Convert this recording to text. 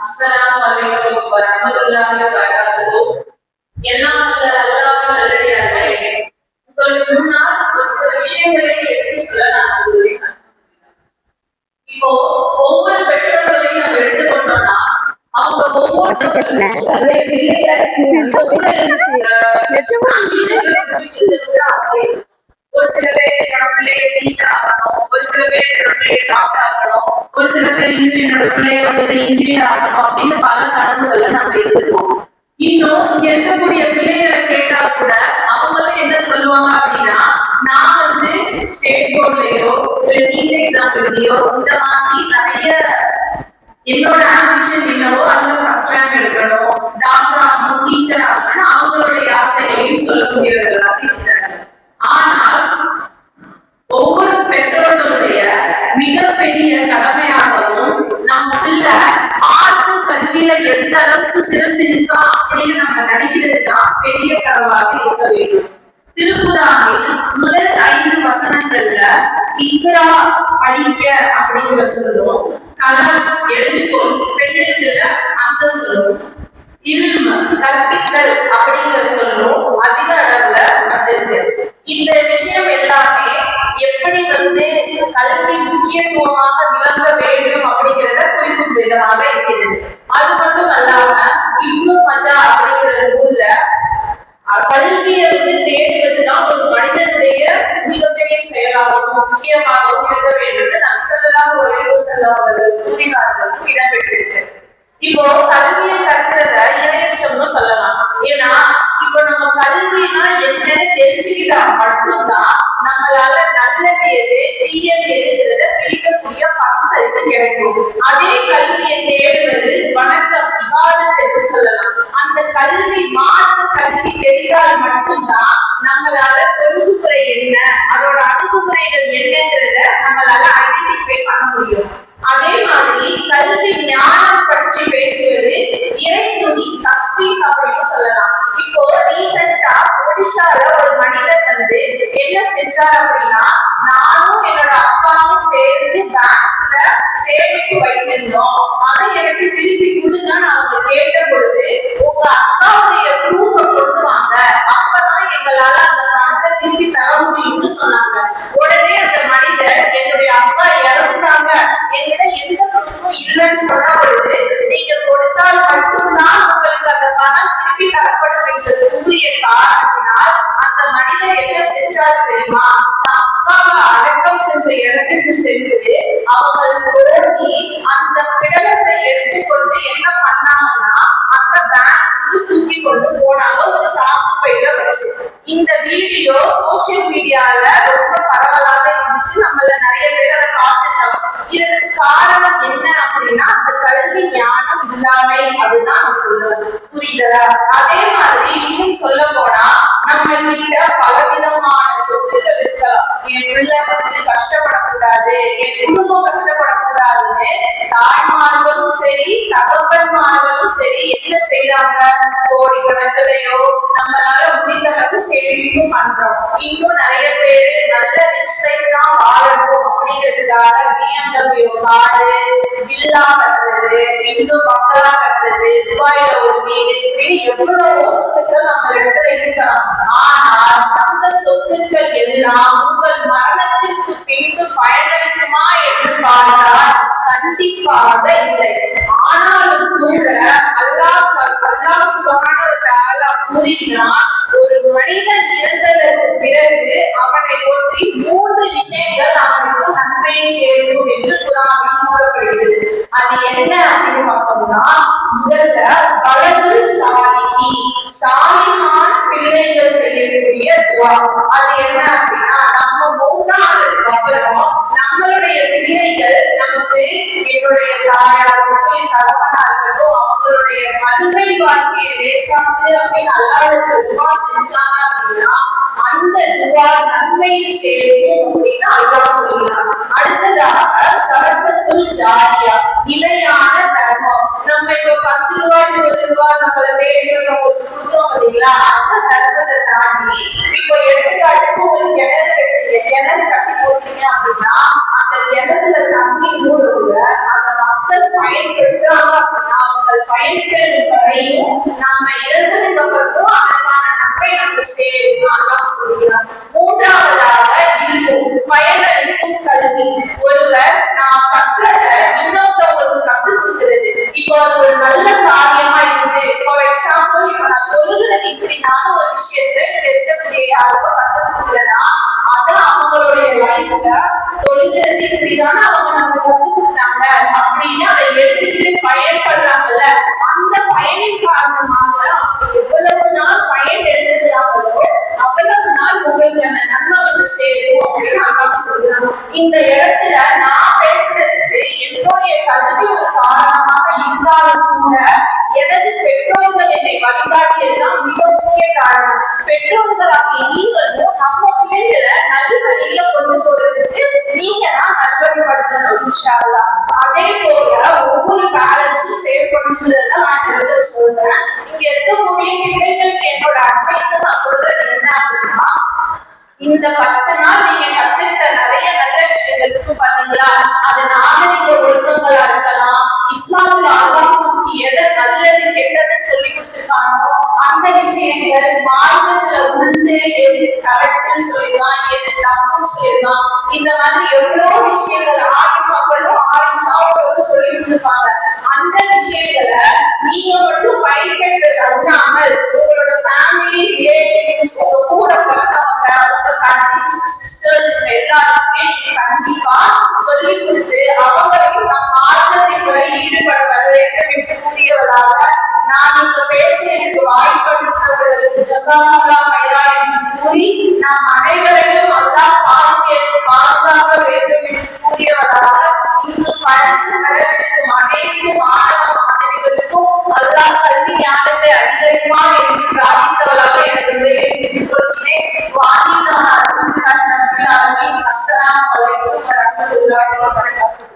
அஸ்ஸலாமு வரஹ்மத்துல்லாஹி வபரகாத்துஹு. எல்லாம் வல்ல அல்லாஹ்வின் நல்லடியார்களே, உங்களுக்கு முன்னால் ஒரு சில விஷயங்களை எடுத்து சொல்ல நான் விரும்புகிறேன். இப்போ ஒவ்வொரு பெற்றோர்களையும் நம்ம எடுத்துக்கொண்டோம்னா அவங்க ஒவ்வொரு ஒரு சில பேர் என்னோட பிள்ளைய டீச்சர் ஆகணும், ஒரு சில பேர் என்னோட பிள்ளைய டாக்டர் ஆகணும், ஒரு சில பேர் என்னோட பிள்ளைய வந்துட்டு இன்ஜினியர் ஆகணும் அப்படின்னு பல கனவுகளை நம்ம இருந்துருக்கோம். இன்னும் இங்க இருக்கக்கூடிய பிள்ளைகளை கேட்டா கூட அவங்களும் என்ன சொல்லுவாங்க அப்படின்னா, நான் வந்து ஸ்டேட் போர்ட்லயோ இல்ல நீட் எக்ஸாம் எழுதியோ இந்த மாதிரி நிறைய என்னோட ஆம்பிஷன் என்னவோ அதுல ஃபர்ஸ்ட் ரேங்க் எடுக்கணும், டாக்டர் ஆகணும், டீச்சர் ஆகணும் அவங்களுடைய ஆசைகளையும் சொல்லக்கூடியவர்களாக இருக்கிறாங்க. ஆனால் ஒவ்வொரு பெற்றோர்களுடைய மிகப்பெரிய கடமையாகவும் நம்ம பிள்ளை ஆர்ட்ஸ் கல்வியில எந்த அளவுக்கு சிறந்து இருக்கா அப்படின்னு நம்ம நினைக்கிறது தான் பெரிய கனவாக இருக்க வேண்டும். திருக்குறானில் முதல் 5 வசனங்கள்ல இக்ரா படிக்க அப்படிங்கிற சொல்லும், கலம் எழுதிக்கொள் பெண்ணுல அந்த சொல்லும், இல்ம கற்பித்தல் அப்படிங்கிற சொல்லும் அதிக அளவுல வந்திருக்கு. இந்த விஷயம் எல்லாமே எப்படி வந்து கல்வி முக்கியத்துவமாக விளங்க வேண்டும் அப்படிங்கிறத குறிக்கும் விதமாக இருக்கிறது. அது மட்டும் அல்லாம இப்னு மஜா அப்படிங்கிற நூல்ல கல்வியை வந்து தேடுவதுதான் ஒரு மனிதனுடைய மிகப்பெரிய செயலாகவும் முக்கியமாகவும் இருக்க வேண்டும் என்று நக்சல்லாஹு அலைஹி வஸல்லம் அவர்கள் கூறினார்களும் இடம்பெற்றிருக்கு. இப்போ கல்வியை கற்கிறத இறையச்சம்னு சொல்லலாம். ஏன்னா இப்போ நம்ம கல்வினா என்னன்னு தெரிஞ்சுக்கிட்டா மட்டும்தான் நம்மளால நல்லது எது தீயது எதுங்கிறத பிரிக்கக்கூடிய பகுத்தறிவு கிடைக்கும். அதே கல்வியை தேடுவது வணக்கம் விவாதத்தை என்று சொல்லலாம். அந்த கல்வி மாற்று கல்வி தெரிந்தால் மட்டும்தான் நம்மளால தொழுகுமுறை என்ன அதோட அணுகுமுறைகள் என்னங்கிறத நம்மளால ஐடென்டிஃபை பண்ண முடியும். அதே மாதிரி கல்வி ஞானம் பற்றி பேசுவது இறைத்துணி தஸ்பீஹ் அப்படின்னு சொல்லலாம். இப்போ ரீசெண்டா ஒடிஷால ஒரு மனிதர் வந்து என்ன செஞ்சார் அப்படின்னா, நானும் என்னோட அப்பாவும் சேர்ந்து பேங்க்ல சேமிப்பு வைத்திருந்தோம், அதை எனக்கு திருப்பி கொடுங்கன்னு அவங்க கேட்ட பொழுது, உங்க அப்பாவுடைய ப்ரூஃப கொண்டு வாங்க, அப்பதான் எங்களால அந்த பணத்தை திருப்பி தர முடியும்னு சொன்னாங்க. உடனே அந்த மனிதர் என்னுடைய அப்பா இறந்துட்டாங்க, என்கிட்ட எந்த ப்ரூஃபும் இல்லைன்னு சொன்ன பொழுது, நீங்க கொடுத்தால் மட்டும்தான் உங்களுக்கு அந்த பணம் திருப்பி தரப்படும் என்று கூறிய காரணத்தினால் அந்த மனிதர் என்ன செஞ்சாரு தெரியுமா, அப்பாவை அடக்கம் செஞ்ச இடத்துக்கு சென்று அவங்களை தோண்டி அந்த பிடலத்தை எடுத்துக்கொண்டு என்ன பண்ணாங்கன்னா அந்த பேங்க்கு தூக்கி கொண்டு போனாங்க ஒரு சாக்கு பையில வச்சு. இந்த வீடியோ சோசியல் மீடியால ரொம்ப பரவலாக இருந்துச்சு. நம்மள நிறைய பேர் அதை பார்த்துருந்தோம். இதற்கு காரணம் என்ன அப்படின்னா அந்த கல்வி ஞானம் இல்லாமை. அதுதான் நான் சொல்லுவேன். புரியுதா? அதே மாதிரி இன்னும் சொல்ல போனா நம்ம கிட்ட பலவிதமான சொத்துக்கள் இருக்கலாம். என் பிள்ளை வந்து கஷ்டப்படக்கூடாது, என் குடும்பம் கஷ்டப்படக்கூடாதுன்னு தாய்மார்களும் சரி தகப்பன்மார்களும் சரி என்ன செய்யறாங்க, கோடி கணக்கிலையோ நம்மளால முடிந்த அளவுக்கு சேமிப்பும் பண்றோம். இன்னும் நிறைய பேரு நல்ல ரிச் லைஃப் தான் வாழணும் அப்படிங்கிறதுக்காக BMW காரு, வில்லா கட்டுறது, இன்னும் பங்களா கட்டுறது, துபாயில ஒரு வீடு, இப்படி எவ்வளவோ சொத்துக்கள் நம்ம இடத்துல இருக்கலாம். ஆனால் அந்த சொத்துக்கள் எல்லாம் உங்கள் மரணத்திற்கு பின்பு பயனளிக்குமா என்று பார்த்தால் கண்டிப்பாக இல்லை. ஆனாலும் கூட அல்லாஹ் சுப்ஹானஹு வ தஆலா கூறுகிறான், ஒரு மனிதன் இறந்ததற்கு பிறகு அவனை ஒற்றி 3 விஷயங்கள் அவனுக்கு நன்மையை சேர்க்கும் என்று குர்ஆனில் கூறப்படுகிறது. அது என்ன அப்படின்னு பார்த்தோம்னா, முதல்ல வலதுல் சாலிஹி, சாலிஹான் பிள்ளைகள் செய்யக்கூடிய துஆ. அது என்ன அப்படின்னா, நம்ம மௌத்தானதுக்கு அப்புறம் நம்மளுடைய பிள்ளைகள் நமக்கு, என்னுடைய தாயா இருக்கட்டும் என் தகவனா இருக்கட்டும், அவங்களுடைய மறுமை வாழ்க்கையை லேசாக்கு அப்படின்னு அல்லாஹ்வுக்கு துஆ செஞ்சாங்க அப்படின்னா அந்த துஆ நன்மையில் சேர்க்கும் அப்படின்னு அல்லாஹ் சொல்கிறான். அடுத்ததாக சதகத்துல் ஜாரியா, நிலையான தர்மம். நம்ம இப்ப 10 ரூபாய் 20 ரூபாய் நம்மள தேடி உங்களுக்கு கொடுக்குறோம் இல்லைங்களா, அந்த தர்மத்தை தாண்டி இப்போ எடுத்துக்காட்டுக்கு ஒரு கிணறு கட்டுறீங்க, கிணறு கட்டி போட்டீங்க அப்படின்னா அந்த கிணறுல தண்ணி மூடவுல அந்த மக்கள் பயன்பெற்றாங்க அப்படின்னா அவர்கள் பயன்பெறும் வரையும் நம்ம இறந்ததுக்கு அப்புறமும் அதற்கான நன்மை நமக்கு சேரும் அல்லாஹ் சொல்கிறான். மூன்றாவதாக இருக்கும் பயனளிக்கும் கல்வி. ஒருவர் நான் கற்றத இன்னொருத்தவங்களுக்கு கற்றுக் கொடுக்கிறது. இப்போ அது ஒரு நல்ல காரியமா இருக்கு. ஃபார் எக்ஸாம்பிள், இப்ப நான் தொழுகிறது இப்படினால ஒரு விஷயத்தை இருக்கக்கூடிய யாருக்கோ கற்றுக் கொடுக்குறேன்னா அதை அவங்களுடைய லைஃப்ல தொழுகிறது இப்படிதானே அவங்க நமக்கு கற்றுக் கொடுத்தாங்க அப்படின்னு அதை எடுத்துக்கிட்டு பயன்படுறாங்கல்ல, அந்த பயனின் காரணமாக அவங்க எவ்வளவு நாள் பயன் எடுத்துக்கிறாங்களோ அவ்வளவு நாள் உங்களுக்கு அந்த நன்மை வந்து சேரும் அப்படின்னு அல்லாஹ் சொல்றாங்க. இந்த இடத்துல நான் பேசுறதுக்கு என்னுடைய கல்வி ஒரு காரணமாக இருந்தாலும் கூட எனது பெற்றோர்கள் என்னை வழிகாட்டியதுதான் மிக முக்கிய காரணம். பெற்றோர்களாகிய நீங்களும் நம்ம பிள்ளைகளை நல்வழியில கொண்டு போறதுக்கு நீங்க தான் நல்வழிப்படுத்தணும் இன்ஷா அல்லாஹ். அதே போல ஒவ்வொரு பேரண்ட்ஸும் செயல்படுத்துறத நான் இந்த இடத்துல சொல்றேன். இங்க இருக்கக்கூடிய பிள்ளைகளுக்கு என்னோட அட்வைஸ் நான் சொல்றது என்ன அப்படின்னா, இந்த 10 நாள் நீங்க கத்துக்கிட்ட நிறைய நல்ல விஷயங்கள் இருக்கும் பாத்தீங்களா, அது நாகரிக ஒழுக்கங்களா இருக்கலாம், இஸ்லாமில் அல்லாஹ் நமக்கு எதை நல்லது கெட்டதுன்னு சொல்லி கொடுத்திருக்கானோ அந்த விஷயங்கள், மார்க்கத்துல உண்டு எது கரெக்ட்னு சொல்லிடலாம், எது தப்புன்னு சொல்லிடலாம், இந்த மாதிரி எவ்வளவு விஷயங்கள் ஆளும் மக்களும் ஆளும் சாப்பிடும் சொல்லி கொடுத்திருப்பாங்க. அந்த விஷயங்களை நீங்க மட்டும் பயன்பெற்றது அல்லாமல் உங்களோட ஃபேமிலி ரிலேட்டிவ்ஸ், உங்க கூட பிறந்தவங்க, உங்க கசின்ஸ் சிஸ்டர்ஸ் எல்லாருக்குமே நீங்க கண்டிப்பா சொல்லி கொடுத்து அவங்களையும் நம் மார்க்கத்தின் வரை ஈடுபட வர வேண்டும் என்று கூறியவர்களாக நான் இங்க பேச எனக்கு வாய்ப்பளித்தவர்களுக்கு ஜஸாக்கல்லாஹ் ஹைரா என்று கூறி நாம் அனைவரையும் அல்லாஹ் பாதுகாக்க வேண்டும் என்று கூறியவர்களாக இங்கு பரிசு பெறவிருக்கும் அனைத்து மாணவ மாணவிகளுக்கும் அல்லாஹ் கல்வி ஞானத்தை அதிகரிப்பான் என்று பிரார்த்தித்தவர்களாக எனது உரையை முடித்துக் கொள்கிறேன். அஸ்ஸலாமு அலைக்கும் வரஹ்மத்துல்லாஹி வபரகாத்துஹு.